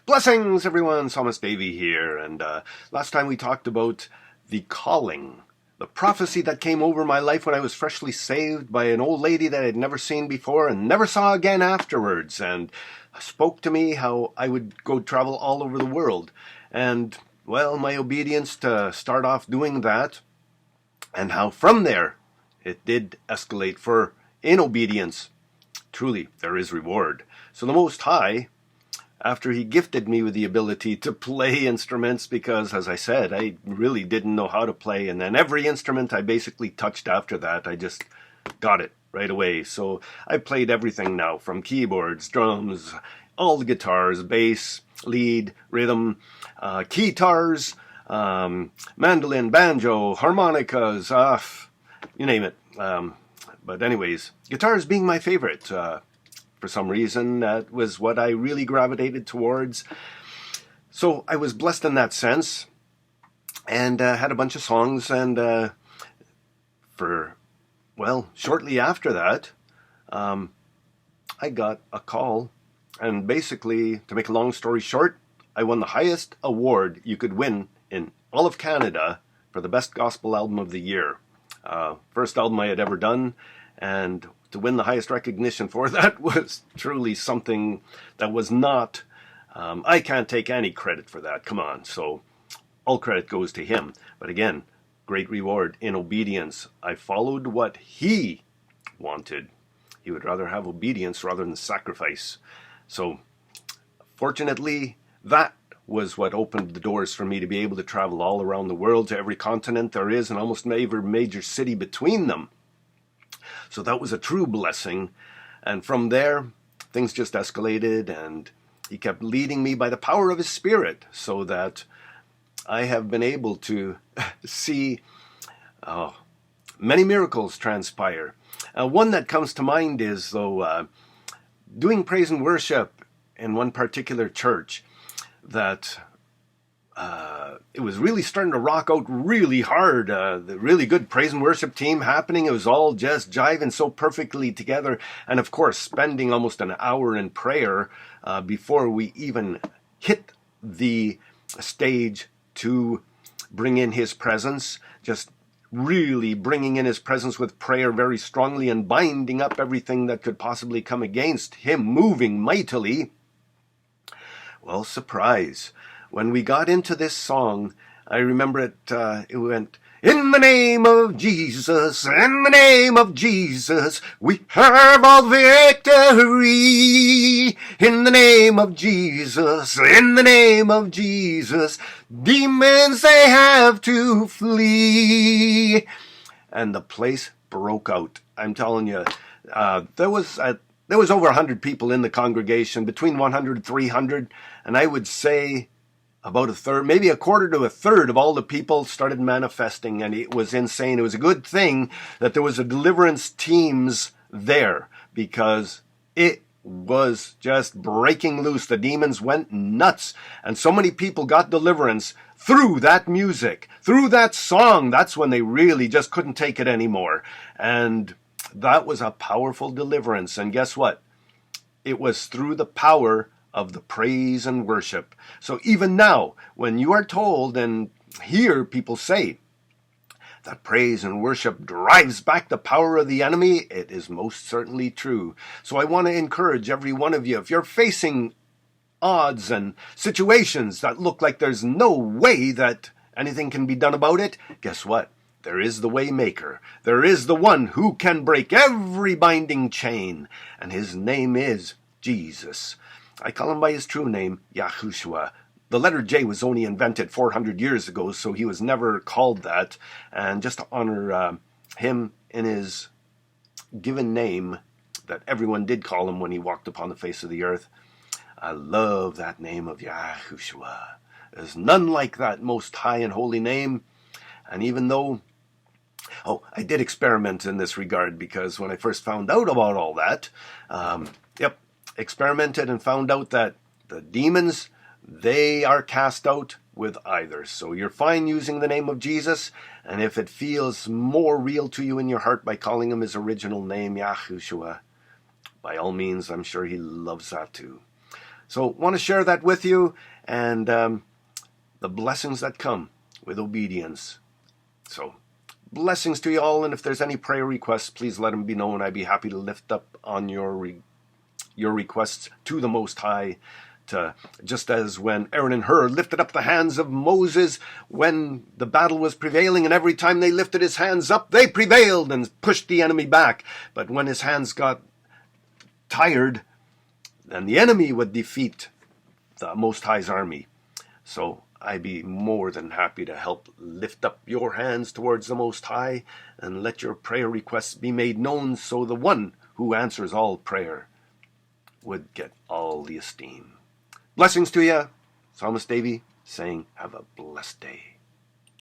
Blessings, everyone. Psalmist Davey here. And last time we talked about the calling, the prophecy that came over my life when I was freshly saved by an old lady that I'd never seen before and never saw again afterwards, and spoke to me how I would go travel all over the world. And, well, my obedience to start off doing that, and how from there it did escalate for in obedience. Truly, there is reward. So the Most High, after he gifted me with the ability to play instruments, because, as I said, I really didn't know how to play, and then every instrument I basically touched after that, I just got it right away. So I played everything now, from keyboards, drums, all the guitars, bass, lead, rhythm, guitars, mandolin, banjo, harmonicas, you name it. But anyways, guitars being my favorite. For some reason, that was what I really gravitated towards. So I was blessed in that sense, and had a bunch of songs, and shortly after that, I got a call, and basically, to make a long story short, I won the highest award you could win in all of Canada for the best gospel album of the year. First album I had ever done, and to win the highest recognition for that was truly something that was not, I can't take any credit for that, come on. So all credit goes to him. But again, great reward in obedience. I followed what he wanted. He would rather have obedience rather than sacrifice. So fortunately, that was what opened the doors for me to be able to travel all around the world, to every continent there is, and almost every major city between them. So that was a true blessing. And from there, things just escalated, and he kept leading me by the power of his Spirit, so that I have been able to see many miracles transpire. One that comes to mind is, though, doing praise and worship in one particular church, that it was really starting to rock out really hard. The really good praise and worship team happening. It was all just jiving so perfectly together. And of course, spending almost an hour in prayer before we even hit the stage to bring in his presence. Just really bringing in his presence with prayer very strongly and binding up everything that could possibly come against him moving mightily. Well, surprise. When we got into this song, I remember it went, "In the name of Jesus, in the name of Jesus, we have all victory. In the name of Jesus, in the name of Jesus, demons, they have to flee." And the place broke out. I'm telling you, there was over 100 people in the congregation, between 100 and 300, and I would say about a third, maybe a quarter to a third of all the people started manifesting, and it was insane. It was a good thing that there was a deliverance teams there, because it was just breaking loose. The demons went nuts, and so many people got deliverance through that music, through that song. That's when they really just couldn't take it anymore. And that was a powerful deliverance. And guess what? It was through the power of the praise and worship. So even now, when you are told and hear people say that praise and worship drives back the power of the enemy, it is most certainly true. So I want to encourage every one of you, if you're facing odds and situations that look like there's no way that anything can be done about it, guess what? There is the way maker. There is the one who can break every binding chain, and his name is Jesus. I call him by his true name, Yahushua. The letter J was only invented 400 years ago, so he was never called that. And just to honor him in his given name that everyone did call him when he walked upon the face of the earth, I love that name of Yahushua. There's none like that most high and holy name. And even though, I did experiment in this regard, because when I first found out about all that, experimented and found out that the demons, they are cast out with either. So you're fine using the name of Jesus, and if it feels more real to you in your heart by calling him his original name, Yahushua, by all means, I'm sure he loves that too. So want to share that with you, and the blessings that come with obedience. So blessings to you all, and if there's any prayer requests, please let them be known. I'd be happy to lift up on your requests to the Most High, just as when Aaron and Hur lifted up the hands of Moses when the battle was prevailing, and every time they lifted his hands up, they prevailed and pushed the enemy back. But when his hands got tired, then the enemy would defeat the Most High's army. So I'd be more than happy to help lift up your hands towards the Most High and let your prayer requests be made known, so the one who answers all prayer would get all the esteem. Blessings to you. Psalmist Davy saying, have a blessed day.